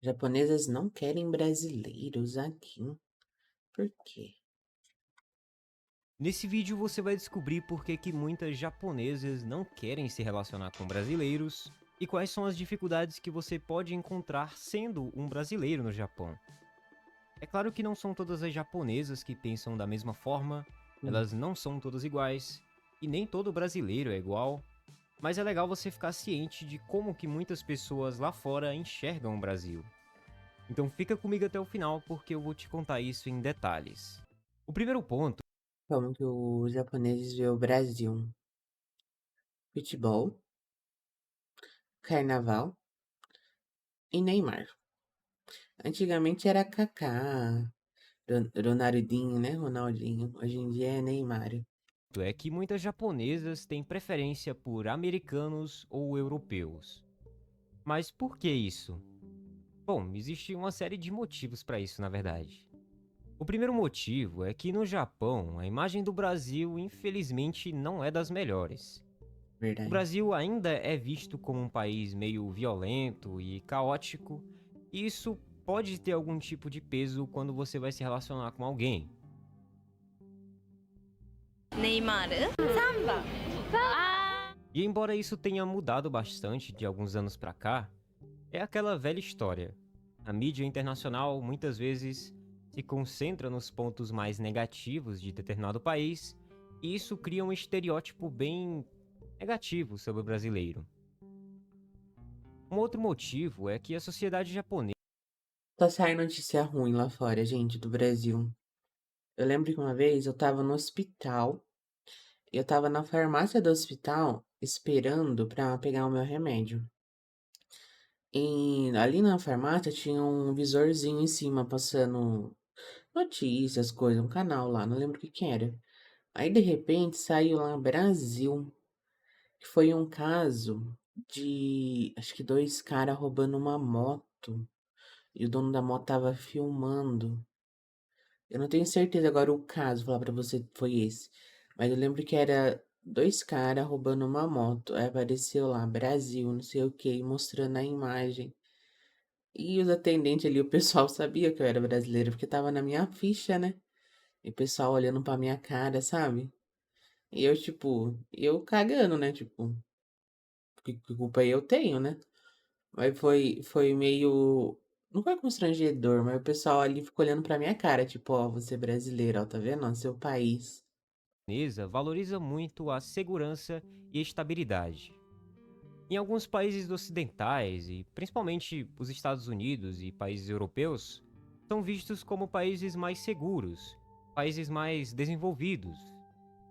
Japonesas não querem brasileiros aqui. Por quê? Nesse vídeo você vai descobrir por que muitas japonesas não querem se relacionar com brasileiros e quais são as dificuldades que você pode encontrar sendo um brasileiro no Japão. É claro que não são todas as japonesas que pensam da mesma forma, Hum, elas não são todas iguais, e nem todo brasileiro é igual, mas é legal você ficar ciente de como que muitas pessoas lá fora enxergam o Brasil. Então fica comigo até o final porque eu vou te contar isso em detalhes. O primeiro ponto. Como que os japoneses vê o Brasil? Futebol, carnaval e Neymar. Antigamente era Kaká, Ronaldinho, né? Ronaldinho. Hoje em dia é Neymar. É que muitas japonesas têm preferência por americanos ou europeus. Mas por que isso? Bom, existe uma série de motivos para isso, na verdade. O primeiro motivo é que no Japão, a imagem do Brasil, infelizmente, não é das melhores. O Verdade. Brasil ainda é visto como um país meio violento e caótico, e isso pode ter algum tipo de peso quando você vai se relacionar com alguém. Neymar. Samba. E embora isso tenha mudado bastante de alguns anos pra cá, é aquela velha história. A mídia internacional muitas vezes se concentra nos pontos mais negativos de determinado país, e isso cria um estereótipo bem negativo sobre o brasileiro. Um outro motivo é que a sociedade japonesa. Só sai notícia ruim lá fora, gente, do Brasil. Eu lembro que uma vez eu tava no hospital, eu tava na farmácia do hospital esperando pra pegar o meu remédio. E ali na farmácia tinha um visorzinho em cima passando notícias, coisas, um canal lá, não lembro o que que era. Aí de repente saiu lá Brasil, que foi um caso de acho que dois caras roubando uma moto e o dono da moto tava filmando. Eu não tenho certeza agora o caso, falar pra você foi esse. Mas eu lembro que era dois caras roubando uma moto. Aí apareceu lá, Brasil, não sei o que, mostrando a imagem. E os atendentes ali, o pessoal sabia que eu era brasileira, porque tava na minha ficha, né? E o pessoal olhando pra minha cara, sabe? E eu, tipo, eu cagando, né? Tipo, que culpa eu tenho, né? Mas foi meio. Não foi constrangedor, mas o pessoal ali ficou olhando pra minha cara, tipo, ó, você é brasileira, ó, tá vendo? Ó, seu país. Valoriza muito a segurança e estabilidade. Em alguns países ocidentais, e principalmente os Estados Unidos e países europeus, são vistos como países mais seguros, países mais desenvolvidos.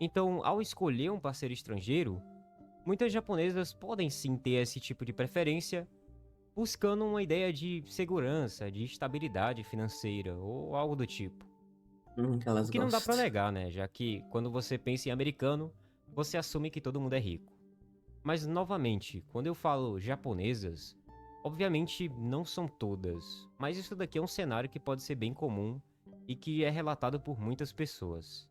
Então, ao escolher um parceiro estrangeiro, muitas japonesas podem sim ter esse tipo de preferência, buscando uma ideia de segurança, de estabilidade financeira ou algo do tipo. Que O elas que não dá pra gostam. negar, né? Já que quando você pensa em americano, você assume que todo mundo é rico. Mas novamente, quando eu falo japonesas, obviamente não são todas, mas isso daqui é um cenário que pode ser bem comum e que é relatado por muitas pessoas.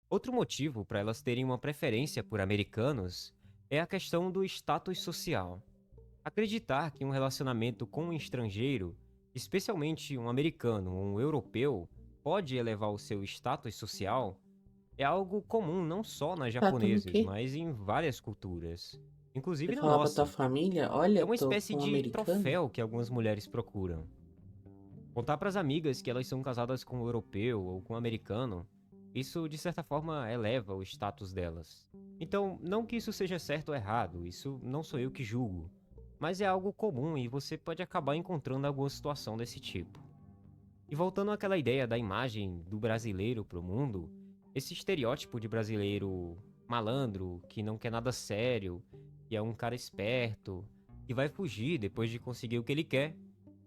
Outro motivo para elas terem uma preferência por americanos é a questão do status social. Acreditar que um relacionamento com um estrangeiro, especialmente um americano ou um europeu, pode elevar o seu status social é algo comum não só nas Tá, tô no japonesas, quê? mas em várias culturas, Você inclusive na falar pra tua nossa. família, É olha, uma tô espécie com um de americano. troféu que algumas mulheres procuram. Contar para as amigas que elas são casadas com um europeu ou com um americano, isso de certa forma eleva o status delas. Então, não que isso seja certo ou errado, isso não sou eu que julgo, mas é algo comum e você pode acabar encontrando alguma situação desse tipo. E voltando àquela ideia da imagem do brasileiro pro mundo, esse estereótipo de brasileiro malandro, que não quer nada sério, que é um cara esperto, que vai fugir depois de conseguir o que ele quer,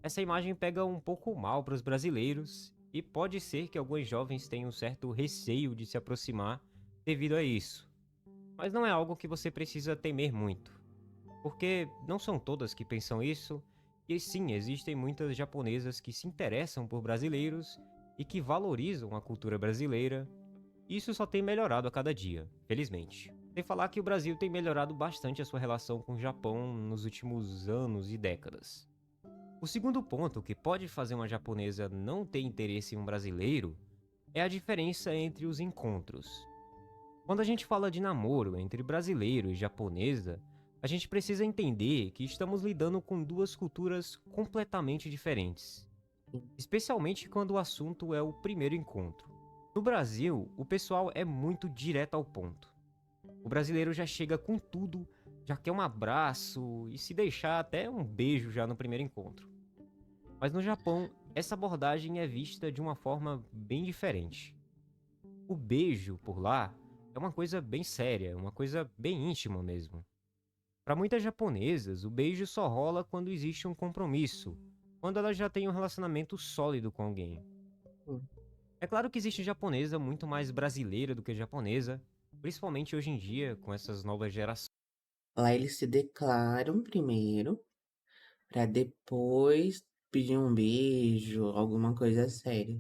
essa imagem pega um pouco mal para os brasileiros e pode ser que alguns jovens tenham um certo receio de se aproximar devido a isso. Mas não é algo que você precisa temer muito, porque não são todas que pensam isso, e sim, existem muitas japonesas que se interessam por brasileiros e que valorizam a cultura brasileira. Isso só tem melhorado a cada dia, felizmente. Sem falar que o Brasil tem melhorado bastante a sua relação com o Japão nos últimos anos e décadas. O segundo ponto que pode fazer uma japonesa não ter interesse em um brasileiro é a diferença entre os encontros. Quando a gente fala de namoro entre brasileiro e japonesa, a gente precisa entender que estamos lidando com duas culturas completamente diferentes, especialmente quando o assunto é o primeiro encontro. No Brasil, o pessoal é muito direto ao ponto. O brasileiro já chega com tudo, já quer um abraço e se deixar até um beijo já no primeiro encontro. Mas no Japão, essa abordagem é vista de uma forma bem diferente. O beijo por lá é uma coisa bem séria, uma coisa bem íntima mesmo. Para muitas japonesas, o beijo só rola quando existe um compromisso, quando elas já têm um relacionamento sólido com alguém. Hum. É claro que existe japonesa muito mais brasileira do que japonesa, principalmente hoje em dia com essas novas gerações. Lá eles se declaram primeiro, pra depois pedir um beijo, alguma coisa séria.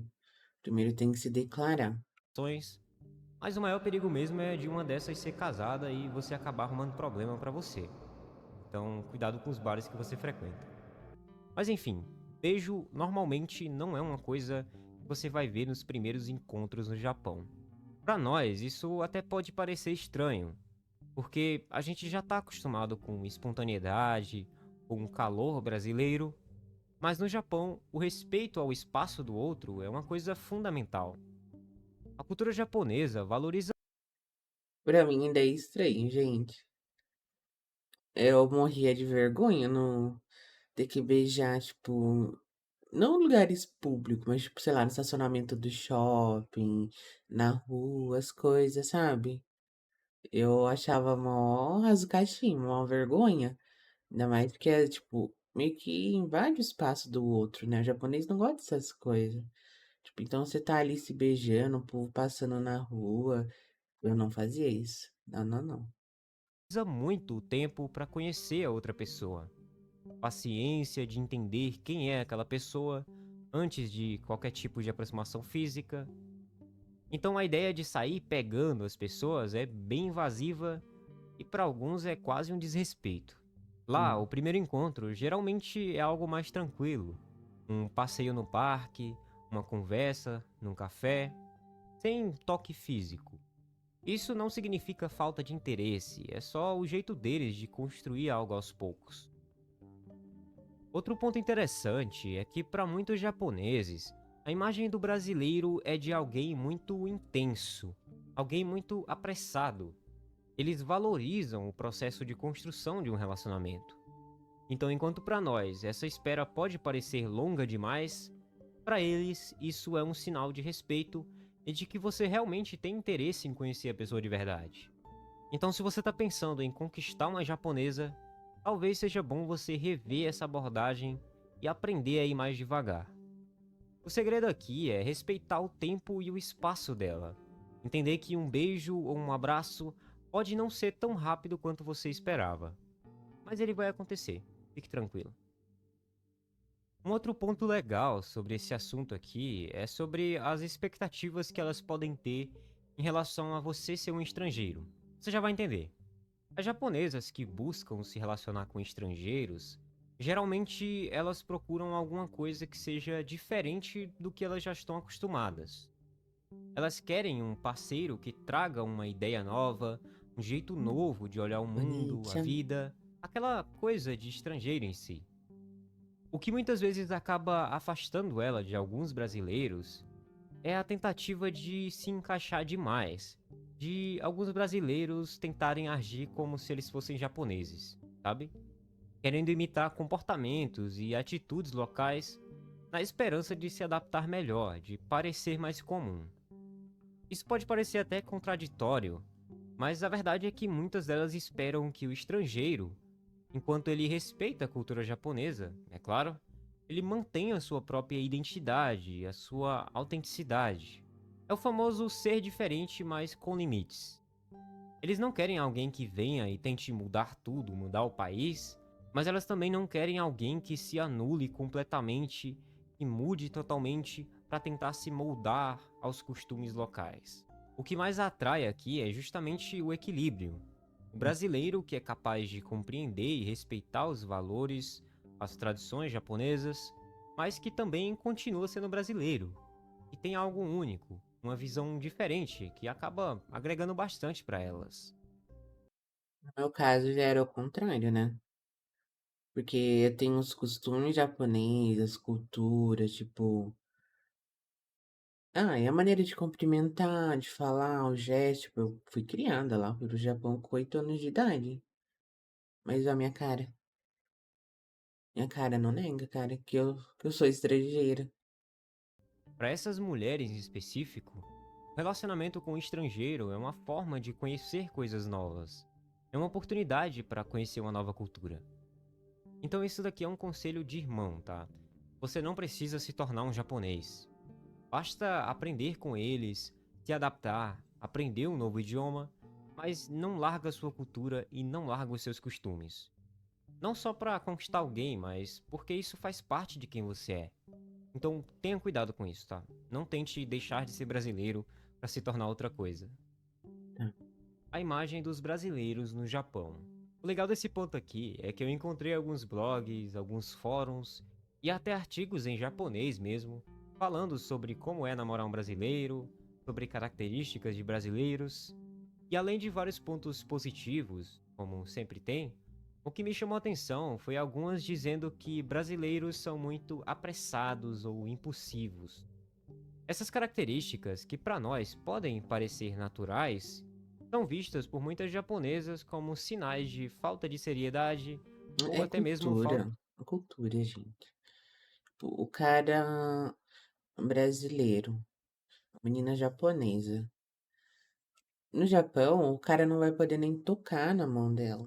Primeiro tem que se declarar. Mas o maior perigo mesmo é de uma dessas ser casada e você acabar arrumando problema pra você. Então, cuidado com os bares que você frequenta. Mas enfim, beijo normalmente não é uma coisa que você vai ver nos primeiros encontros no Japão. Pra nós, isso até pode parecer estranho, porque a gente já tá acostumado com espontaneidade, com o calor brasileiro, mas no Japão, o respeito ao espaço do outro é uma coisa fundamental. A cultura japonesa valoriza Pra mim ainda é estranho, gente. Eu morria de vergonha no ter que beijar, tipo, não em lugares públicos, mas, tipo, sei lá, no estacionamento do shopping, na rua, as coisas, sabe? Eu achava mó rasgatinho, mó vergonha. Ainda mais porque é, tipo, meio que invade o espaço do outro, né? O japonês não gosta dessas coisas. Tipo, então você tá ali se beijando, o povo passando na rua. Eu não fazia isso. Não, não, não. muito tempo para conhecer a outra pessoa. Paciência de entender quem é aquela pessoa antes de qualquer tipo de aproximação física. Então a ideia de sair pegando as pessoas é bem invasiva e para alguns é quase um desrespeito. Lá, o Hum. primeiro encontro geralmente é algo mais tranquilo. Um passeio no parque, uma conversa, num café, sem toque físico. Isso não significa falta de interesse, é só o jeito deles de construir algo aos poucos. Outro ponto interessante é que, para muitos japoneses, a imagem do brasileiro é de alguém muito intenso, alguém muito apressado. Eles valorizam o processo de construção de um relacionamento. Então, enquanto para nós essa espera pode parecer longa demais, para eles isso é um sinal de respeito e de que você realmente tem interesse em conhecer a pessoa de verdade. Então, se você está pensando em conquistar uma japonesa, talvez seja bom você rever essa abordagem e aprender a ir mais devagar. O segredo aqui é respeitar o tempo e o espaço dela. Entender que um beijo ou um abraço pode não ser tão rápido quanto você esperava. Mas ele vai acontecer, fique tranquilo. Um outro ponto legal sobre esse assunto aqui é sobre as expectativas que elas podem ter em relação a você ser um estrangeiro. Você já vai entender. As japonesas que buscam se relacionar com estrangeiros, geralmente elas procuram alguma coisa que seja diferente do que elas já estão acostumadas. Elas querem um parceiro que traga uma ideia nova, um jeito novo de olhar o mundo, a Bonita. vida, aquela coisa de estrangeiro em si. O que muitas vezes acaba afastando ela de alguns brasileiros é a tentativa de se encaixar demais, de alguns brasileiros tentarem agir como se eles fossem japoneses, sabe? Querendo imitar comportamentos e atitudes locais na esperança de se adaptar melhor, de parecer mais comum. Isso pode parecer até contraditório, mas a verdade é que muitas delas esperam que o estrangeiro, enquanto ele respeita a cultura japonesa, é claro, ele mantém a sua própria identidade, a sua autenticidade. É o famoso ser diferente, mas com limites. Eles não querem alguém que venha e tente mudar tudo, mudar o país, mas elas também não querem alguém que se anule completamente e mude totalmente para tentar se moldar aos costumes locais. O que mais atrai aqui é justamente o equilíbrio. O brasileiro que é capaz de compreender e respeitar os valores, as tradições japonesas, mas que também continua sendo brasileiro. E tem algo único, uma visão diferente que acaba agregando bastante para elas. No meu caso já era o contrário, né? Porque eu tenho os costumes japoneses, cultura, tipo. Ah, e a maneira de cumprimentar, de falar, o gesto. Tipo, eu fui criada lá, fui pro Japão com 8 anos de idade. Mas a minha cara não nega, cara, que eu sou estrangeira. Para essas mulheres em específico, o relacionamento com o estrangeiro é uma forma de conhecer coisas novas. É uma oportunidade para conhecer uma nova cultura. Então isso daqui é um conselho de irmão, tá? Você não precisa se tornar um japonês. Basta aprender com eles, se adaptar, aprender um novo idioma, mas não larga a sua cultura e não larga os seus costumes. Não só para conquistar alguém, mas porque isso faz parte de quem você é. Então tenha cuidado com isso, tá? Não tente deixar de ser brasileiro para se tornar outra coisa. Tá. A imagem dos brasileiros no Japão. O legal desse ponto aqui é que eu encontrei alguns blogs, alguns fóruns e até artigos em japonês mesmo, falando sobre como é namorar um brasileiro, sobre características de brasileiros, e além de vários pontos positivos, como sempre tem, o que me chamou a atenção foi algumas dizendo que brasileiros são muito apressados ou impulsivos. Essas características, que para nós podem parecer naturais, são vistas por muitas japonesas como sinais de falta de seriedade ou É até mesmo falta. cultura, gente. Tipo, o cara brasileiro, a menina japonesa. No Japão, o cara não vai poder nem tocar na mão dela.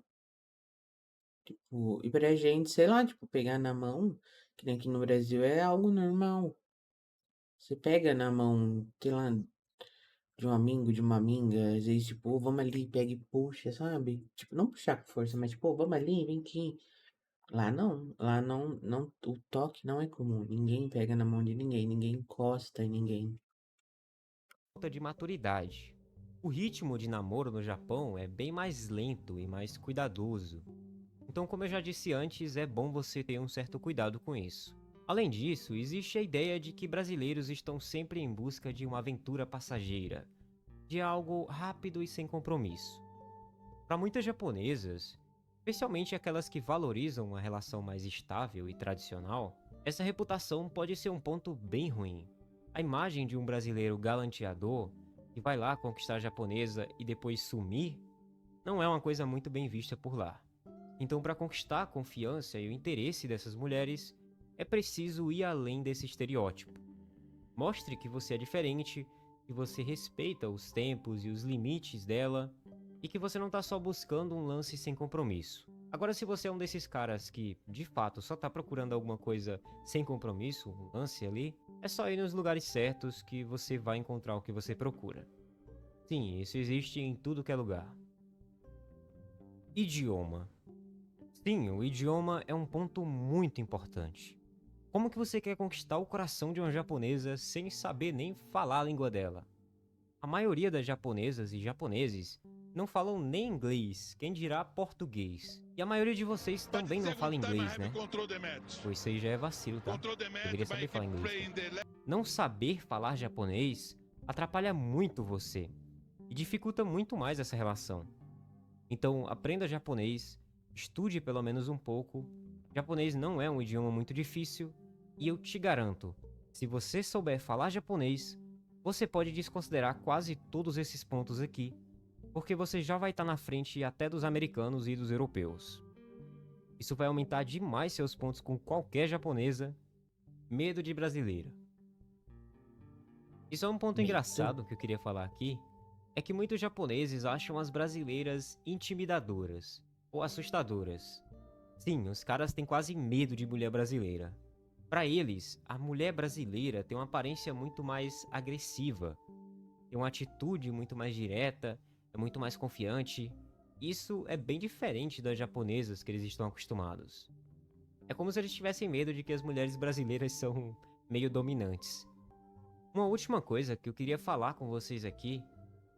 Tipo, e pra gente, sei lá, tipo, pegar na mão, que nem aqui no Brasil é algo normal. Você pega na mão, sei lá, de um amigo, de uma amiga, às vezes, tipo, "Ô, vamos ali, pega e puxa, sabe? Tipo, não puxar com força, mas, tipo, "Ô, vamos ali, vem aqui." Lá não, o toque não é comum. Ninguém pega na mão de ninguém, ninguém encosta em ninguém. Falta de maturidade. O ritmo de namoro no Japão é bem mais lento e mais cuidadoso. Então, como eu já disse antes, é bom você ter um certo cuidado com isso. Além disso, existe a ideia de que brasileiros estão sempre em busca de uma aventura passageira, de algo rápido e sem compromisso. Para muitas japonesas, especialmente aquelas que valorizam uma relação mais estável e tradicional, essa reputação pode ser um ponto bem ruim. A imagem de um brasileiro galanteador que vai lá conquistar a japonesa e depois sumir não é uma coisa muito bem vista por lá. Então, para conquistar a confiança e o interesse dessas mulheres, é preciso ir além desse estereótipo. Mostre que você é diferente, que você respeita os tempos e os limites dela e que você não tá só buscando um lance sem compromisso. Agora, se você é um desses caras que, de fato, só tá procurando alguma coisa sem compromisso, um lance ali, é só ir nos lugares certos que você vai encontrar o que você procura. Sim, isso existe em tudo que é lugar. Idioma. Sim, o idioma é um ponto muito importante. Como que você quer conquistar o coração de uma japonesa sem saber nem falar a língua dela? A maioria das japonesas e japoneses não falam nem inglês, quem dirá português. E a maioria de vocês também não fala inglês, né? Pois isso aí já é vacilo, tá? Deveria saber falar inglês. Não saber falar japonês atrapalha muito você e dificulta muito mais essa relação. Então, aprenda japonês, estude pelo menos um pouco. Japonês não é um idioma muito difícil e eu te garanto, se você souber falar japonês, você pode desconsiderar quase todos esses pontos aqui, porque você já vai estar na frente até dos americanos e dos europeus. Isso vai aumentar demais seus pontos com qualquer japonesa. Medo de brasileira. Isso é um ponto Medo. engraçado que eu queria falar aqui, é que muitos japoneses acham as brasileiras intimidadoras ou assustadoras. Sim, os caras têm quase medo de mulher brasileira. Para eles, a mulher brasileira tem uma aparência muito mais agressiva, tem uma atitude muito mais direta, é muito mais confiante. Isso é bem diferente das japonesas que eles estão acostumados. É como se eles tivessem medo de que as mulheres brasileiras são meio dominantes. Uma última coisa que eu queria falar com vocês aqui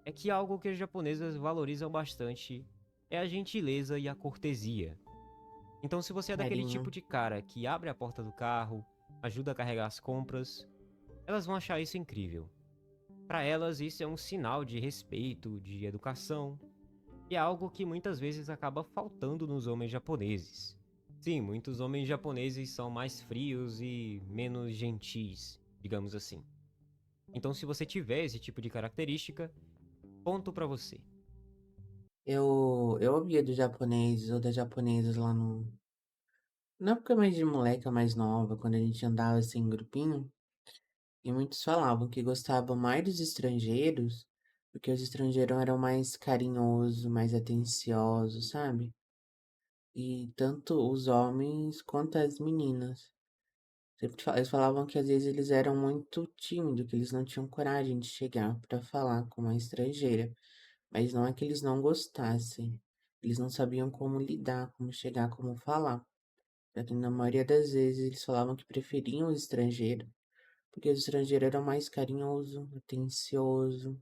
é que algo que as japonesas valorizam bastante é a gentileza e a cortesia. Então, se você é daquele tipo carinho. de cara que abre a porta do carro, ajuda a carregar as compras, elas vão achar isso incrível. Para elas, isso é um sinal de respeito, de educação, e é algo que muitas vezes acaba faltando nos homens japoneses. Sim, muitos homens japoneses são mais frios e menos gentis, digamos assim. Então, se você tiver esse tipo de característica, ponto pra você. Eu ouvia dos japoneses ou das japonesas lá no na época mais de moleca mais nova, quando a gente andava assim em grupinho, e muitos falavam que gostavam mais dos estrangeiros, porque os estrangeiros eram mais carinhosos, mais atenciosos, sabe? E tanto os homens quanto as meninas. Eles falavam que às vezes eles eram muito tímidos, que eles não tinham coragem de chegar para falar com uma estrangeira. Mas não é que eles não gostassem, eles não sabiam como lidar, como chegar, como falar. Porque na maioria das vezes eles falavam que preferiam os estrangeiros, porque os estrangeiros eram mais carinhosos, atenciosos,